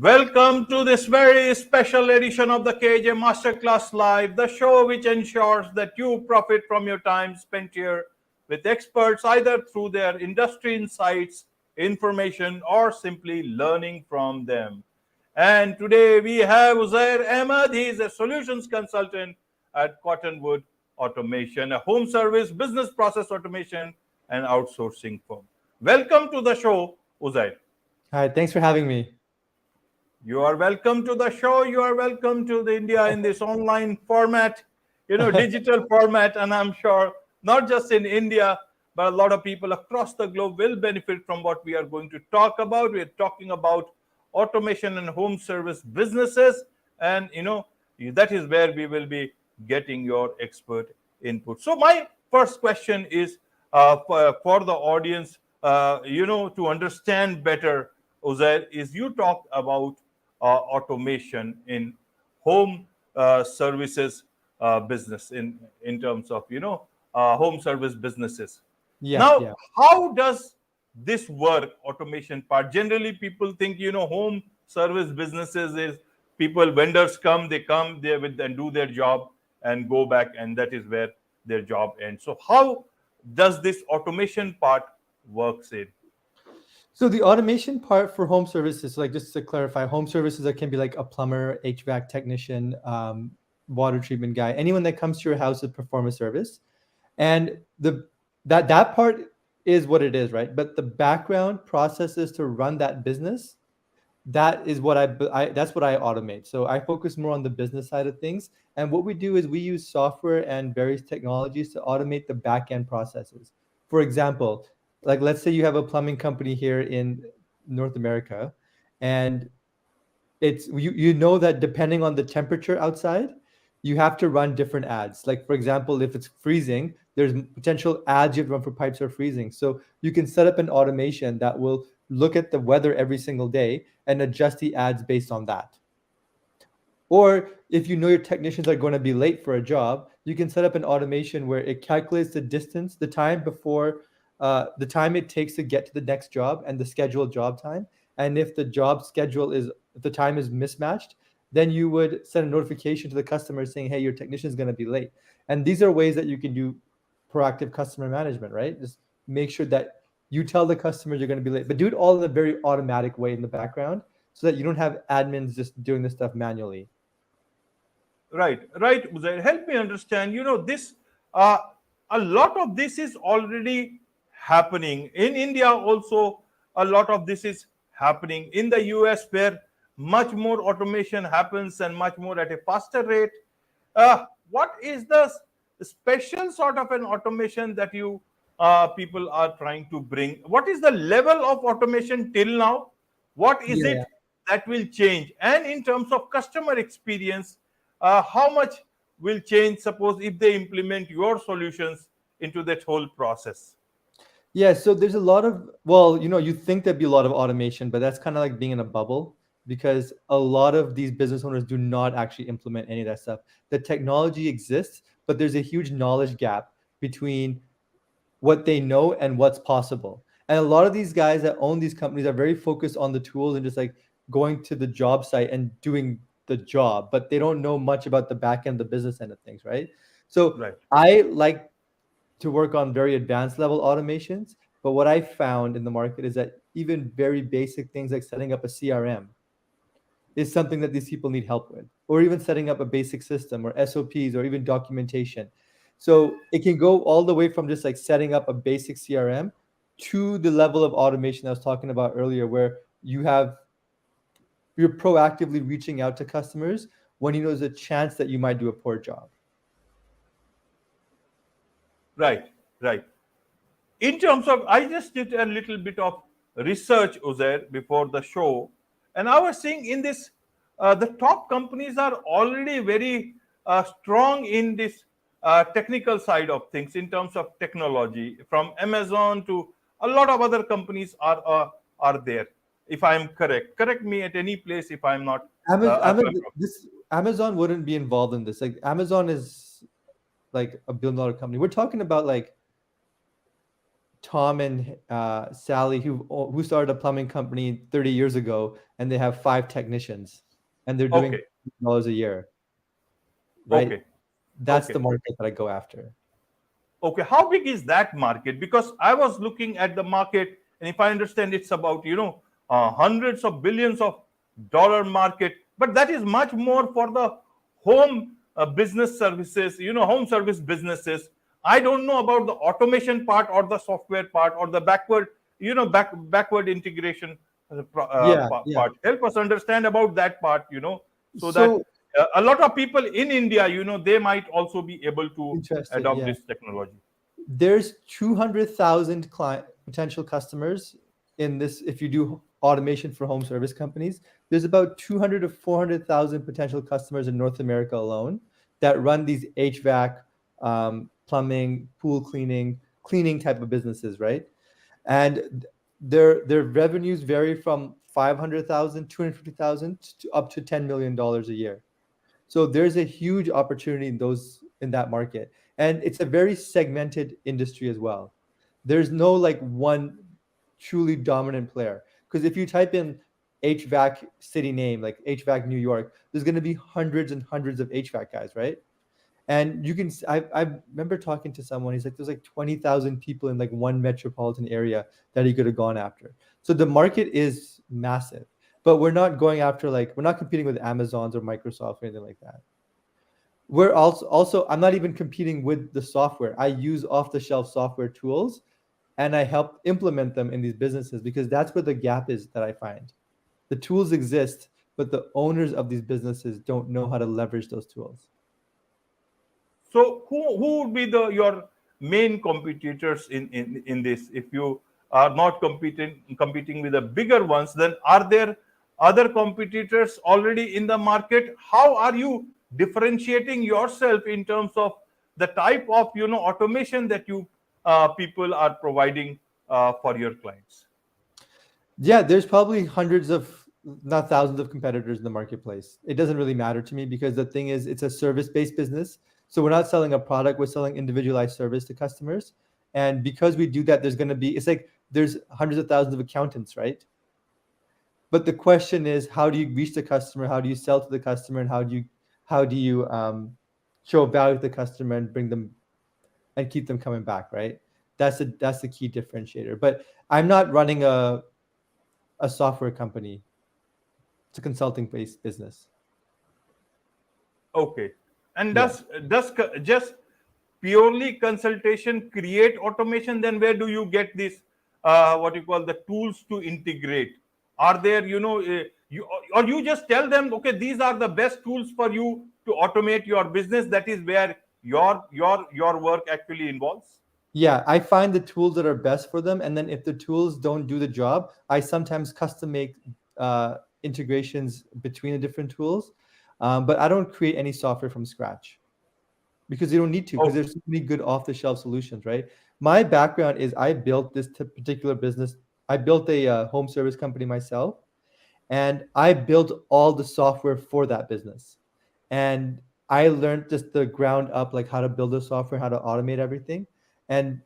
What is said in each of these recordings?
Welcome to this very special edition of the KAJ Masterclass Live, the show which ensures that you profit from your time spent here with experts, either through their industry insights, information, or simply learning from them. And today we have Uzair Ahmed. He is a solutions consultant at Cottonwood Automation, a home service, business process automation, and outsourcing firm. Welcome to the show, Uzair. Hi, thanks for having me. You are welcome to the show. You are welcome to the India in this online format, digital format. And I'm sure not just in India, but a lot of people across the globe will benefit from what we are going to talk about. We're talking about automation and home service businesses. And, that is where we will be getting your expert input. So my first question is for the audience, to understand better, Uzair, is you talked about automation in home services business in terms of home service businesses. Now, Yeah. how does this work, automation part? Generally, people think home service businesses is people, vendors come, they come there with and do their job and go back, and that is where their job ends. So how does this automation part works in? So the automation part for home services, like just to clarify, home services that can be like a plumber, HVAC technician, water treatment guy, anyone that comes to your house to perform a service, and that part is what it is, right? But the background processes to run that business, that is what that's what I automate. So I focus more on the business side of things, and what we do is we use software and various technologies to automate the back end processes. For example, like let's say you have a plumbing company here in North America, and it's you know that depending on the temperature outside, you have to run different ads. Like for example, if it's freezing, there's potential ads you have to run for pipes are freezing. So you can set up an automation that will look at the weather every single day and adjust the ads based on that. Or if you know your technicians are going to be late for a job, you can set up an automation where it calculates the distance, the time before, the time it takes to get to the next job and the scheduled job time. And if the job schedule if the time is mismatched, then you would send a notification to the customer saying, hey, your technician is going to be late. And these are ways that you can do proactive customer management, right? Just make sure that you tell the customer you're going to be late, but do it all in a very automatic way in the background so that you don't have admins just doing this stuff manually. Right. Uzair. Help me understand. This a lot of this is already happening in India. Also, a lot of this is happening in the US, where much more automation happens and much more at a faster rate. What is the special sort of an automation that you people are trying to bring? What is the level of automation till now? What is Yeah. it that will change? And in terms of customer experience, how much will change, suppose, if they implement your solutions into that whole process? Yeah, so there's a lot of, well, you think there'd be a lot of automation, but that's kind of like being in a bubble because a lot of these business owners do not actually implement any of that stuff. The technology exists, but there's a huge knowledge gap between what they know and what's possible. And a lot of these guys that own these companies are very focused on the tools and just like going to the job site and doing the job, but they don't know much about the back end, the business end of things, right? So Right. I like to work on very advanced level automations. But what I found in the market is that even very basic things like setting up a CRM is something that these people need help with, or even setting up a basic system or SOPs or even documentation. So it can go all the way from just like setting up a basic CRM to the level of automation I was talking about earlier, where you're proactively reaching out to customers when you know there's a chance that you might do a poor job. Right. In terms of, I just did a little bit of research, Uzair, before the show, and I was seeing in this, the top companies are already very strong in this technical side of things in terms of technology. From Amazon to a lot of other companies are there. If I am correct me at any place if I am not. Amazon wouldn't be involved in this. Like Amazon is like a $1 billion company. We're talking about like Tom and Sally who started a plumbing company 30 years ago, and they have 5 technicians, and they're doing Okay, $1 a year, right? okay, That's the okay. market that I go after. Okay, how big is that market? Because I was looking at the market, and if I understand, it's about hundreds of billions of dollar market. But that is much more for the home business services, home service businesses. I don't know about the automation part or the software part or the backward integration Yeah, yeah. part. Help us understand about that part, so that So a lot of people in India, they might also be able to interested, adopt yeah. this technology. There's 200,000 potential customers in this. If you do automation for home service companies, there's about 200 to 400,000 potential customers in North America alone that run these HVAC, plumbing, pool cleaning type of businesses, right? And their revenues vary from 500,000, 250,000 to up to $10 million a year. So there's a huge opportunity in that market. And it's a very segmented industry as well. There's no like one truly dominant player. Because if you type in HVAC city name, like HVAC New York, there's going to be hundreds and hundreds of HVAC guys, right? And I remember talking to someone, he's like, there's like 20,000 people in like one metropolitan area that he could have gone after. So the market is massive, but we're not going after, like, we're not competing with Amazon's or Microsoft or anything like that. We're also, I'm not even competing with the software. I use off the shelf software tools and I help implement them in these businesses because that's where the gap is that I find. The tools exist, but the owners of these businesses don't know how to leverage those tools. So who would be your main competitors in this? If you are not competing with the bigger ones, then are there other competitors already in the market? How are you differentiating yourself in terms of the type of automation that you people are providing for your clients? Yeah, there's probably hundreds of, not thousands of competitors in the marketplace. It doesn't really matter to me because the thing is, it's a service-based business. So we're not selling a product, we're selling individualized service to customers. And because we do that, it's like there's hundreds of thousands of accountants, right? But the question is, how do you reach the customer? How do you sell to the customer? And how do you show value to the customer and bring them and keep them coming back, right? That's the key differentiator. But I'm not running a software company. It's a consulting based business. Okay. And Yeah. just purely consultation create automation? Then where do you get this what you call the tools to integrate? Are there you or you just tell them, okay, these are the best tools for you to automate your business? That is where your work actually involves. Yeah, I find the tools that are best for them, and then if the tools don't do the job, I sometimes custom make integrations between the different tools. But I don't create any software from scratch because you don't need to, because Okay. there's so many good off-the-shelf solutions, right? My background is I built this particular business. I built a home service company myself, and I built all the software for that business. And I learned just the ground up, like how to build the software, how to automate everything. And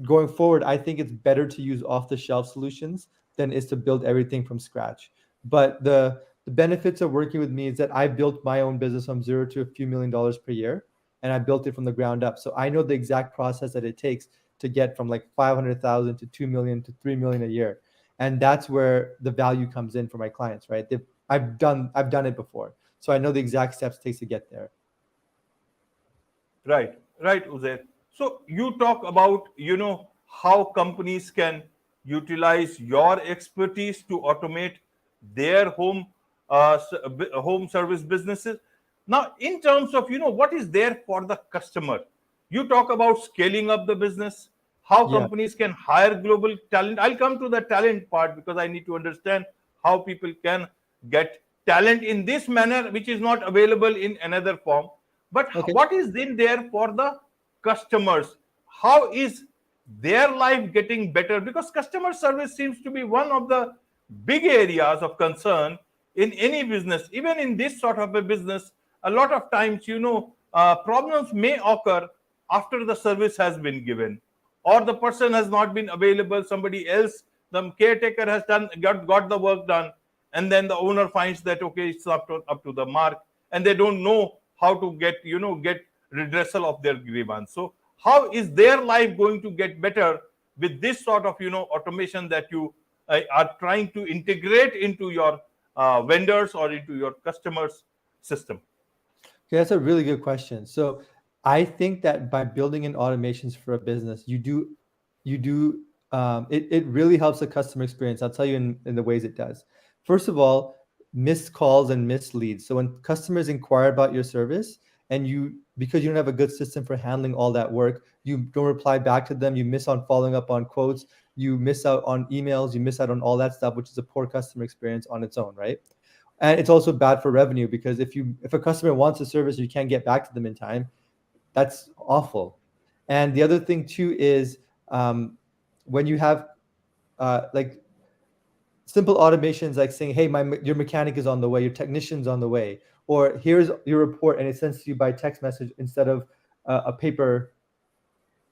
going forward, I think it's better to use off-the-shelf solutions than is to build everything from scratch. But the benefits of working with me is that I built my own business from zero to a few $1 million per year, and I built it from the ground up. So I know the exact process that it takes to get from like 500,000 to 2 million to 3 million a year, and that's where the value comes in for my clients, right? I've done it before, so I know the exact steps it takes to get there. Right, right, Uzair. So you talk about, how companies can utilize your expertise to automate their home service businesses. Now, in terms of, what is there for the customer, you talk about scaling up the business, how Yeah. companies can hire global talent. I'll come to the talent part because I need to understand how people can get talent in this manner, which is not available in another form. But Okay. what is in there for the customers? How is their life getting better? Because customer service seems to be one of the big areas of concern in any business. Even in this sort of a business, a lot of times, problems may occur after the service has been given. or the person has not been available, somebody else, the caretaker has got the work done, and then the owner finds that okay, it's up to the mark, and they don't know how to get redressal of their grievance. So how is their life going to get better with this sort of automation that you are trying to integrate into your vendors or into your customers system? Okay, that's a really good question. So I think that by building in automations for a business, it really helps the customer experience. I'll tell you in the ways it does. First of all, missed calls and missed leads. So when customers inquire about your service and because you don't have a good system for handling all that work, you don't reply back to them, you miss on following up on quotes, you miss out on emails, you miss out on all that stuff, which is a poor customer experience on its own, right? And it's also bad for revenue because if a customer wants a service, you can't get back to them in time. That's awful. And the other thing too is when you have like simple automations like saying, hey, your mechanic is on the way, your technician's on the way, or here's your report, and it sends to you by text message instead of a paper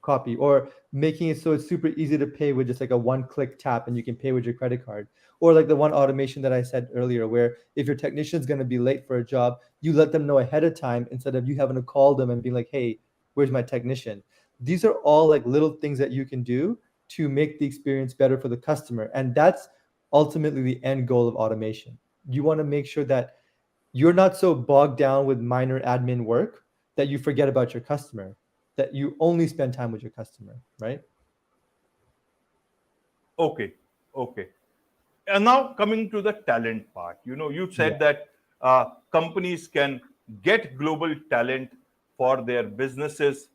copy, or making it so it's super easy to pay with just like a one-click tap and you can pay with your credit card. Or like the one automation that I said earlier, where if your technician's going to be late for a job, you let them know ahead of time instead of you having to call them and being like, hey, where's my technician? These are all like little things that you can do to make the experience better for the customer. And that's ultimately the end goal of automation. You want to make sure that you're not so bogged down with minor admin work that you forget about your customer, that you only spend time with your customer, right? Okay. And now coming to the talent part, you said that companies can get global talent for their businesses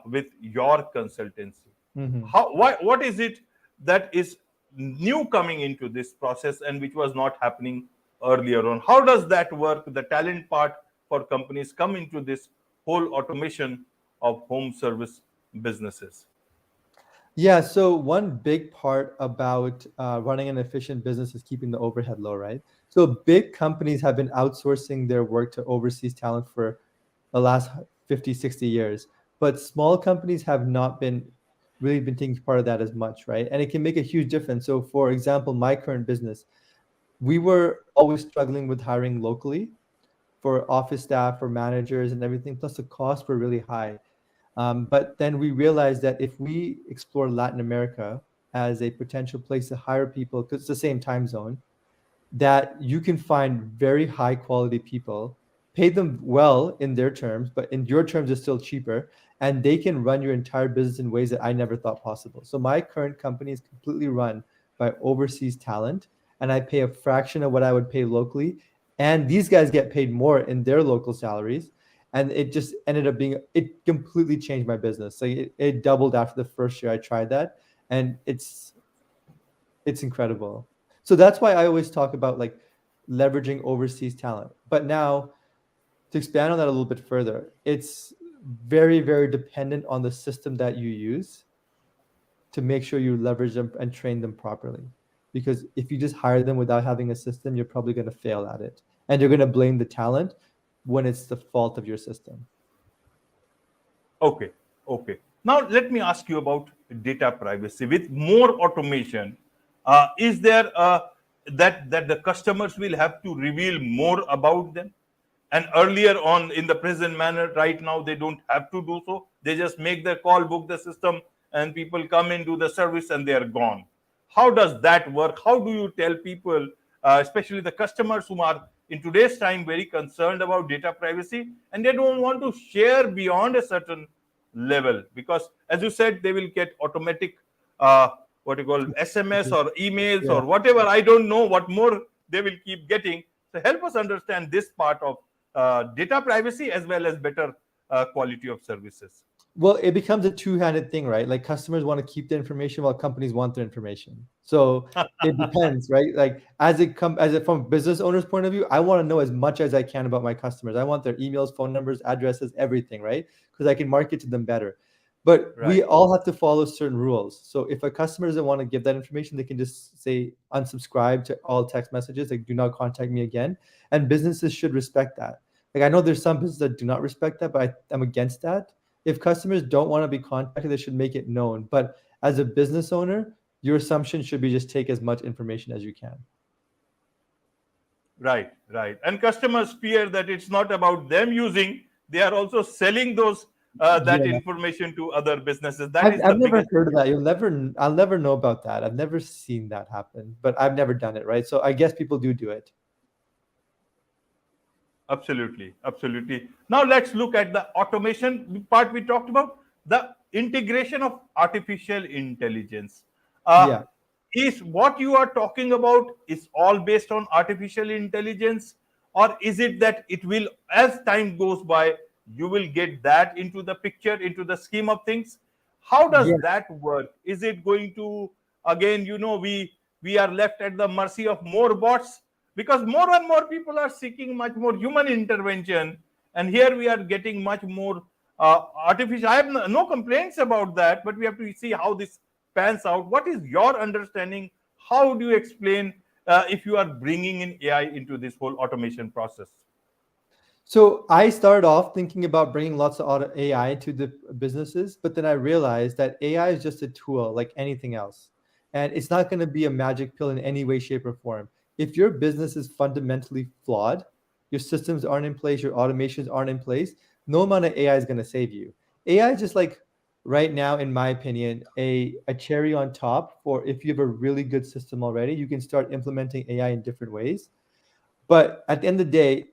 with your consultancy. What is it that is new coming into this process and which was not happening earlier on? How does that work? The talent part for companies come into this whole automation of home service businesses. Yeah, so one big part about running an efficient business is keeping the overhead low, right? So big companies have been outsourcing their work to overseas talent for the last 50, 60 years, but small companies have not really been taking part of that as much, right? And it can make a huge difference. So for example, my current business, we were always struggling with hiring locally for office staff, for managers and everything, plus the costs were really high. But then we realized that if we explore Latin America as a potential place to hire people, because it's the same time zone, that you can find very high quality people, pay them well in their terms, but in your terms, it's still cheaper. And they can run your entire business in ways that I never thought possible. So my current company is completely run by overseas talent, and I pay a fraction of what I would pay locally. And these guys get paid more in their local salaries. And it just ended up it completely changed my business. So it doubled after the first year I tried that. And it's incredible. So that's why I always talk about like leveraging overseas talent. But now to expand on that a little bit further, it's very, very dependent on the system that you use to make sure you leverage them and train them properly. Because if you just hire them without having a system, you're probably going to fail at it. And you're going to blame the talent when it's the fault of your system. Okay. Now let me ask you about data privacy. With more automation, is there that the customers will have to reveal more about them? And earlier on, in the present manner, right now they don't have to do so. They just make the call, book the system, and people come in, do the service, and they are gone. How does that work? How do you tell people, especially the customers who are in today's time very concerned about data privacy, and they don't want to share beyond a certain level, because as you said, they will get automatic what you call SMS or emails or whatever. I don't know what more they will keep getting. So help us understand this part of data privacy as well as better quality of services. Well, it becomes a two-handed thing, right? Like customers want to keep the information while companies want their information. So it depends, right? Like from a business owner's point of view, I want to know as much as I can about my customers. I want their emails, phone numbers, addresses, everything, right? Because I can market to them better. But we all have to follow certain rules. So if a customer doesn't want to give that information, they can just say unsubscribe to all text messages, like do not contact me again. And businesses should respect that. Like I know there's some businesses that do not respect that, but I'm against that. If customers don't want to be contacted, they should make it known. But as a business owner, your assumption should be just take as much information as you can. Right, right. And customers fear that it's not about them using; they are also selling those that Yeah. information to other businesses. That is the I've never biggest heard of fear. that. I'll never know about that. I've never seen that happen, but I've never done it, right? So I guess people do it. Absolutely, absolutely. Now let's look at the automation part we talked about, the integration of artificial intelligence. Uh, Yeah. is what you are talking about is all based on artificial intelligence, or is it that it will, as time goes by, you will get that into the picture, into the scheme of things? How does Yeah. that work? Is it going to, again, we are left at the mercy of more bots, because more and more people are seeking much more human intervention, and here we are getting much more artificial. I have no complaints about that, but we have to see how this pans out. What is your understanding? How do you explain if you are bringing in AI into this whole automation process? So I started off thinking about bringing lots of AI to the businesses, but then I realized that AI is just a tool like anything else. And it's not going to be a magic pill in any way, shape, or form. If your business is fundamentally flawed, your systems aren't in place, your automations aren't in place, no amount of AI is going to save you. AI is just like, right now, in my opinion, a cherry on top for if you have a really good system already, you can start implementing AI in different ways. But at the end of the day,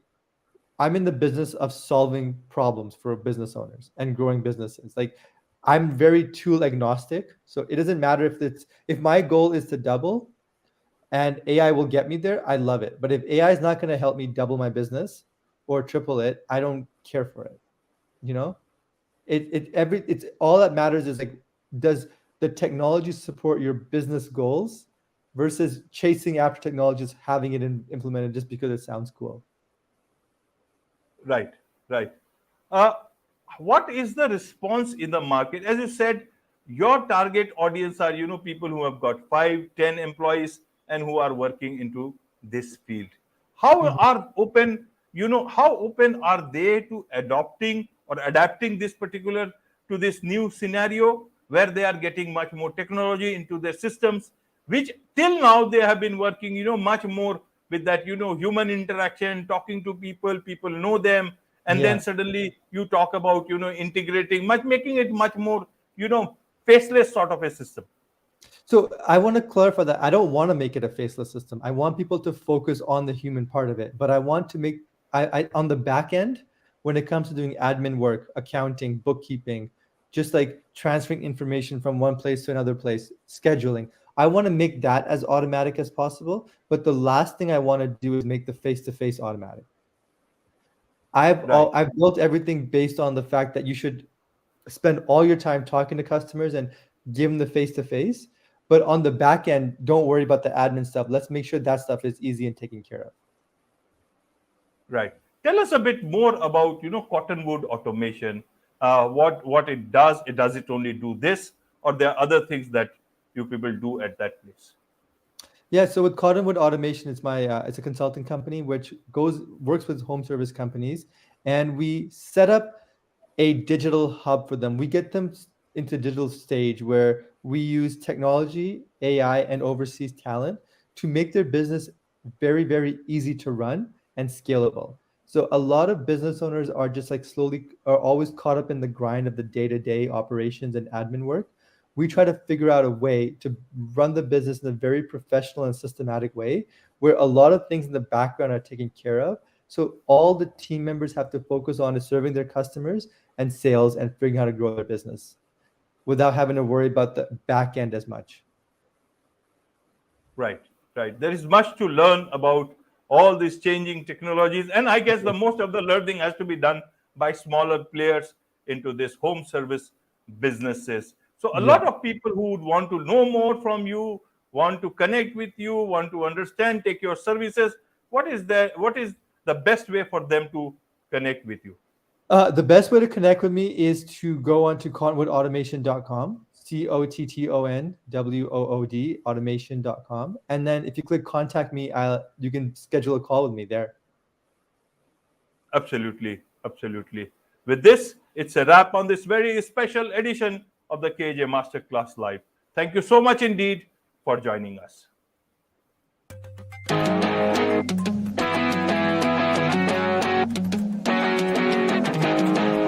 I'm in the business of solving problems for business owners and growing businesses. Like I'm very tool agnostic. So it doesn't matter if my goal is to double and AI will get me there, I love it. But if AI is not going to help me double my business or triple it, I don't care for it. You know? It's all that matters is like, does the technology support your business goals versus chasing after technologies, having it implemented just because it sounds cool. Right, right. Uh, what is the response in the market? As you said, your target audience are people who have got 5, 10 employees and who are working into this field. How Mhm. are open? How open are they to adopting or adapting this particular to this new scenario where they are getting much more technology into their systems, which till now they have been working much more with that human interaction, talking to people, people know them, and then Yeah. suddenly you talk about integrating much, making it much more faceless sort of a system. So I want to clarify that I don't want to make it a faceless system. I want people to focus on the human part of it, but I want to make I on the back end when it comes to doing admin work, accounting, bookkeeping, just like transferring information from one place to another place, scheduling. I want to make that as automatic as possible, but the last thing I want to do is make the face-to-face automatic. Right. I've built everything based on the fact that you should spend all your time talking to customers and give them the face to face. But on the back end, don't worry about the admin stuff. Let's make sure that stuff is easy and taken care of. Right. Tell us a bit more about Cottonwood automation. What it does. It does it only do this, or there are other things that you people do at that place? Yeah, so with Cottonwood Automation, it's a consulting company which works with home service companies, and we set up a digital hub for them. We get them into digital stage where we use technology, AI, and overseas talent to make their business very, very easy to run and scalable. So a lot of business owners are just like are always caught up in the grind of the day-to-day operations and admin work. We try to figure out a way to run the business in a very professional and systematic way where a lot of things in the background are taken care of. So all the team members have to focus on is serving their customers and sales and figuring out how to grow their business without having to worry about the back end as much. Right, right. There is much to learn about all these changing technologies, and I guess the most of the learning has to be done by smaller players into this home service businesses. So a Yeah. lot of people who would want to know more from you, want to connect with you, want to understand, take your services. What is the best way for them to connect with you? The best way to connect with me is to go onto cottonwoodautomation.com, COTTONWOOD, automation.com. And then if you click contact me, you can schedule a call with me there. Absolutely, absolutely. With this, it's a wrap on this very special edition of the KAJ Masterclass Live. Thank you so much indeed for joining us.